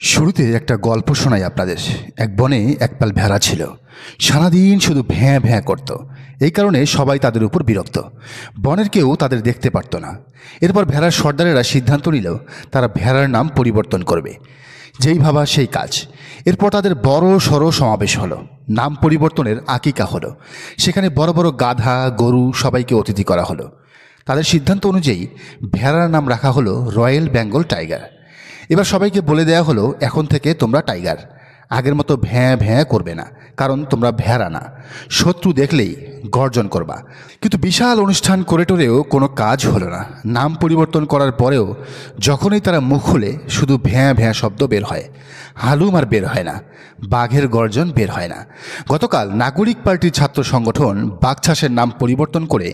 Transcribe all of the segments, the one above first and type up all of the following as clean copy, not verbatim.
শুরুতে একটা গল্প শোনাই আপনাদের। এক বনে একপাল ভেড়া ছিল। সারাদিন শুধু ভ্যাঁ ভ্যাঁ করত। এই কারণে সবাই তাদের উপর বিরক্ত। বনের কেউ তাদের দেখতে পারত না। এরপর ভেড়ার সর্দারেরা সিদ্ধান্ত নিল তারা ভেড়ার নাম পরিবর্তন করবে। যেই ভাবা সেই কাজ। এরপর তাদের বড় সড়ো সমাবেশ হলো। নাম পরিবর্তনের আকিকা হলো। সেখানে বড় বড় গাধা গরু সবাইকে অতিথি করা হলো। তাদের সিদ্ধান্ত অনুযায়ী ভেড়ার নাম রাখা হলো রয়্যাল বেঙ্গল টাইগার। এবার সবাইকে বলে দেয়া হলো, এখন থেকে তোমরা টাইগার। আগের মতো ভ্যাঁ ভ্যাঁ করবে না, কারণ তোমরা ভেড়া না। শত্রু দেখলেই গর্জন করবা। কিন্তু বিশাল অনুষ্ঠান করে টোরেও কোনো কাজ হলো না। নাম পরিবর্তন করার পরেও যখনই তারা মুখ খুলে শুধু ভ্যাঁ ভ্যাঁ শব্দ বের হয়। হালুম আর বের হয় না, বাঘের গর্জন বের হয় না। গতকাল নাগরিক পার্টির ছাত্র সংগঠন বাঘছাসের নাম পরিবর্তন করে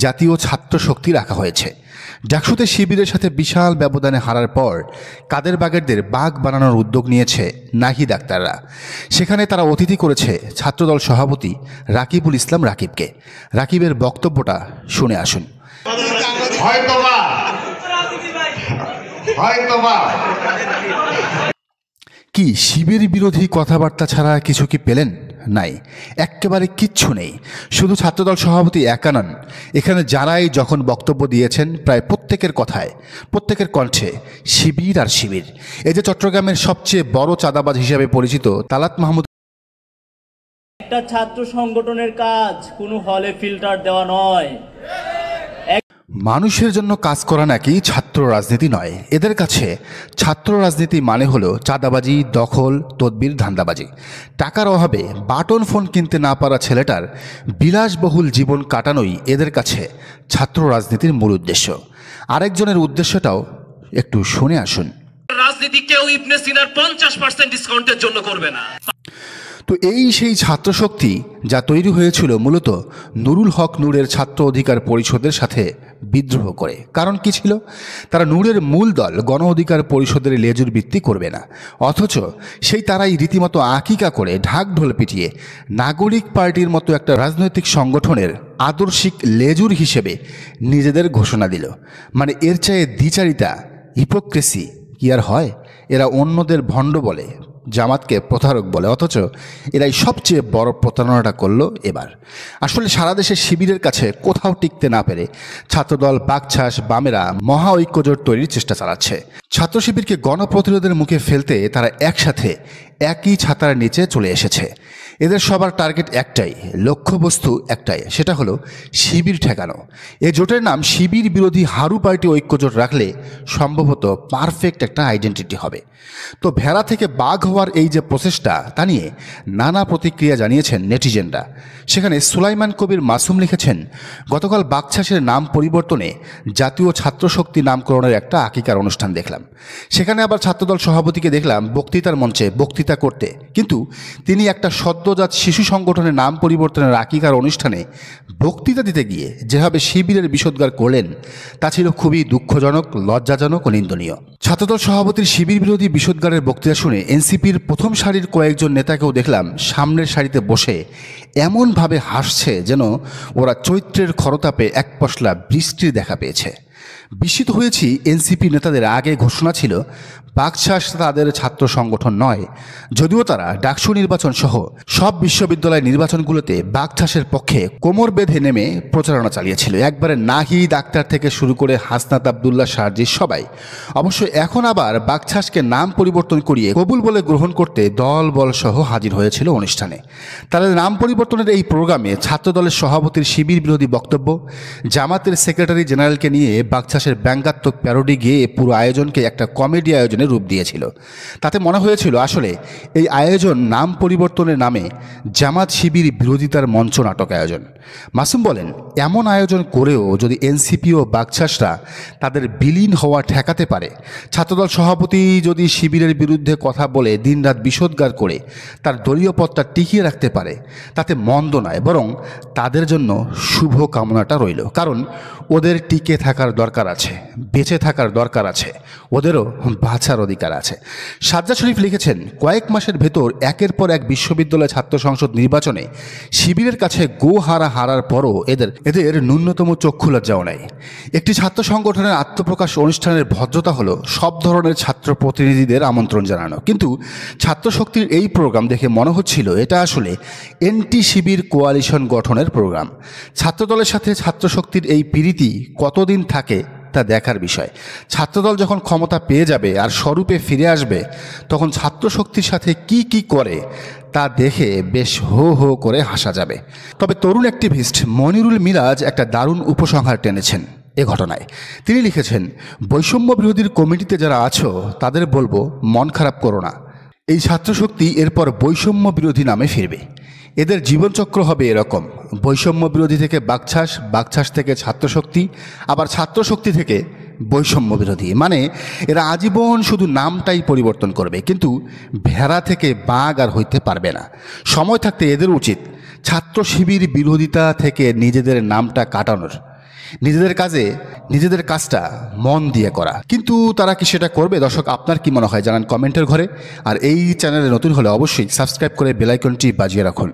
জাতীয় ছাত্র শক্তি রাখা হয়েছে। ডাকসুতে শিবিরের সাথে বিশাল ব্যবধানে হারার পর কাদের বাগেরদের বাঘ বানানোর উদ্যোগ নিয়েছে নাহিদ আক্তাররা। সেখানে তারা অতিথি করেছে ছাত্রদল সভাপতি রাকিবুল ইসলাম রাকিবকে। রাকিবের বক্তব্যটা শুনে আসুন। কি শিবির বিরোধী কথাবার্তা ছাড়া কিছু কি পেলেন? নাই, একেবারে কিচ্ছু নেই। শুধু ছাত্রদল সভাপতি একা নন, এখানে যারাই যখন বক্তব্য দিয়েছেন প্রায় প্রত্যেকের কথায়, প্রত্যেকের কণ্ঠে শিবির আর শিবির। এই যে চট্টগ্রামের সবচেয়ে বড় চাঁদাবাজ হিসেবে পরিচিত তালাত মাহমুদ। একটা ছাত্র সংগঠনের কাজ কোনো হলে ফিল্টার দেওয়া নয়। মানুষের জন্য কাজ করা নাকি ছাত্র রাজনীতি নয়। এদের কাছে ছাত্র রাজনীতি মানে হলো চাঁদাবাজি, দখল, তদবির, ধান্দাবাজি। টাকার অভাবে বাটন ফোন কিনতে না পারা ছেলেটার বিলাসবহুল জীবন কাটানোই এদের কাছে ছাত্র রাজনীতির মূল উদ্দেশ্য। আরেকজনের উদ্দেশ্যটাও একটু শুনে আসুন। রাজনীতি কেউ ইবনে সিনার 50% ডিসকাউন্টের জন্য করবে না। তো এই সেই ছাত্র শক্তি যা তৈরি হয়েছিল মূলত নুরুল হক নূরের ছাত্র অধিকার পরিষদের সাথে বিদ্রোহ করে। কারণ কি ছিল? তারা নূরের মূল দল গণ অধিকার পরিষদের লেজুর ভিত্তি করবে না। অথচ সেই তারাই রীতিমতো আকিকা করে ঢাক ঢোল পিটিয়ে নাগরিক পার্টির মতো একটা রাজনৈতিক সংগঠনের আদর্শিক লেজুর হিসেবে নিজেদের ঘোষণা দিল। মানে এর চেয়ে দ্বিচারিতা, হিপোক্রেসি কি আর হয়? এরা অন্যদের ভণ্ড বলে, জামাতকে প্রতারক বলে, অথচ এরাই সবচেয়ে বড় প্রতারণাটা করলো এবার। আসলে সারা দেশের শিবিরের কাছে কোথাও টিকতে না পেরে ছাত্রদল, বাঘছাস, বামেরা মহা ঐক্যজোট তৈরির চেষ্টা চালাচ্ছে। ছাত্র শিবিরকে গণপ্রতিরোধের মুখে ফেলতে তারা একসাথে একই ছাতার নিচে চলে এসেছে। এদের সবার টার্গেট একটাই, লক্ষ্যবস্তু একটাই, সেটা হলো শিবির ঠেকানো। এই জোটের নাম শিবির বিরোধী হারু পার্টি ঐক্যজোট রাখলে সম্ভবত পারফেক্ট একটা আইডেন্টিটি হবে। তো ভেড়া থেকে বাঘ হওয়ার এই যে প্রচেষ্টা, তা নিয়ে নানা প্রতিক্রিয়া জানিয়েছেন নেটিজেনরা। সেখানে সুলাইমান কবির মাসুম লিখেছেন, গতকাল বাঘছাসের নাম পরিবর্তনে জাতীয় ছাত্র শক্তি নামকরণের একটা আকিকার অনুষ্ঠান দেখলাম। সেখানে আবার ছাত্রদল সভাপতিকে দেখলাম বক্তৃতার মঞ্চে বক্তৃতা করতে, কিন্তু তিনি একটা সদ্যজাত শিশু সংগঠনের নাম পরিবর্তনের আকিকার অনুষ্ঠানে বক্তৃতা দিতে গিয়ে যেভাবে শিবিরের বিষোদ্গার করলেন তা ছিল খুবই দুঃখজনক, লজ্জাজনক ও নিন্দনীয়। ছাত্রদল সভাপতির শিবির বিরোধী বিষোদ্গারের বক্তৃতা শুনে এনসিপির প্রথম সারির কয়েকজন নেতাকেও দেখলাম সামনের সারিতে বসে এমনভাবে হাসছে যেন ওরা চৈত্রের খরতাপে এক পশলা বৃষ্টির দেখা পেয়েছে। বিস্মিত হয়েছি। এনসিপি নেতাদের আগে ঘোষণা ছিল বাঘছাস তাদের ছাত্র সংগঠন নয়, যদিও তারা ডাকসু নির্বাচন সহ সব বিশ্ববিদ্যালয় নির্বাচনগুলোতে বাঘছাসের পক্ষে কোমর বেঁধে নেমে প্রচারণা চালিয়েছিল। একবারে নাহিদ আক্তার থেকে শুরু করে হাসনাত আবদুল্লাহ শারজির সবাই। অবশ্য এখন আবার বাঘছাসকে নাম পরিবর্তন করিয়ে কবুল বলে গ্রহণ করতে দল বল সহ হাজির হয়েছিল অনুষ্ঠানে। তাদের নাম পরিবর্তনের এই প্রোগ্রামে ছাত্রদলের সভাপতির শিবির বিরোধী বক্তব্য, জামাতের সেক্রেটারি জেনারেলকে নিয়ে বাঘছাসের ব্যঙ্গাত্মক প্যারোডি গিয়ে পুরো আয়োজনকে একটা কমেডি আয়োজনে রূপ দিয়েছিল। তাতে মনে হয়েছিল আসলে এই আয়োজন নাম পরিবর্তনের নামে জামাত শিবির বিরোধিতার মঞ্চ নাটক আয়োজন। মাসুম বলেন, এমন আয়োজন করেও যদি এনসিপি ও বাঘছাসরা তাদের বিলীন হওয়া ঠেকাতে পারে, ছাত্রদল সভাপতি যদি শিবিরের বিরুদ্ধে কথা বলে দিনরাত বিষোদ্গার করে তার দলীয় পদটা টিকিয়ে রাখতে পারে, তাতে মন্দ নয়, বরং তাদের জন্য শুভ কামনাটা রইল। কারণ ওদের টিকে থাকার দরকার দরকার আছে, বেঁচে থাকার দরকার আছে, ওদেরও বাঁচার অধিকার আছে। সাজ্জাদ শরীফ লিখেছেন, কয়েক মাসের ভেতর একের পর এক বিশ্ববিদ্যালয় ছাত্র সংসদ নির্বাচনে শিবিরের কাছে গো হারার পরও এদের ন্যূনতম চক্ষু লজ্জাও নাই। একটি ছাত্র সংগঠনের আত্মপ্রকাশ অনুষ্ঠানের ভদ্রতা হলো সব ধরনের ছাত্র প্রতিনিধিদের আমন্ত্রণ জানানো, কিন্তু ছাত্র শক্তির এই প্রোগ্রাম দেখে মনে হচ্ছিল এটা আসলে এনটি শিবির কোয়ালিশন গঠনের প্রোগ্রাম। ছাত্রদলের সাথে ছাত্র শক্তির এই পিরিতি কতদিন থাকে তা দেখার বিষয়। ছাত্রদল যখন ক্ষমতা পেয়ে যাবে আর স্বরূপে ফিরে আসবে, তখন ছাত্র শক্তির সাথে কি কি করে তা দেখে বেশ হো হো করে হাসা যাবে। তবে তরুণ অ্যাক্টিভিস্ট মনিরুল মিরাজ একটা দারুণ উপসংহার টেনেছেন এ ঘটনায়। তিনি লিখেছেন, বৈষম্য বিরোধীর কমিটিতে যারা আছো তাদের বলবো, মন খারাপ করো না। এই ছাত্রশক্তি এরপর বৈষম্য বিরোধী নামে ফিরবে। এদের জীবনচক্র হবে এরকম: বৈষম্য বিরোধী থেকে বাকছাস, বাকছাস থেকে ছাত্রশক্তি, আবার ছাত্রশক্তি থেকে বৈষম্য বিরোধী। মানে এরা আজীবন শুধু নামটাই পরিবর্তন করবে, কিন্তু ভেড়া থেকে বাঘ আর হইতে পারবে না। সময় থাকতে এদের উচিত ছাত্র শিবির বিরোধিতা থেকে নিজেদের নামটা কাটানোর, নিজেদের কাজটা মন দিয়ে করা। কিন্তু তারা কি সেটা করবে? দর্শক, আপনার কি মনে হয় জানান কমেন্টের ঘরে। আর এই চ্যানেলে নতুন হলে অবশ্যই সাবস্ক্রাইব করে বেল আইকনটি বাজিয়ে রাখুন।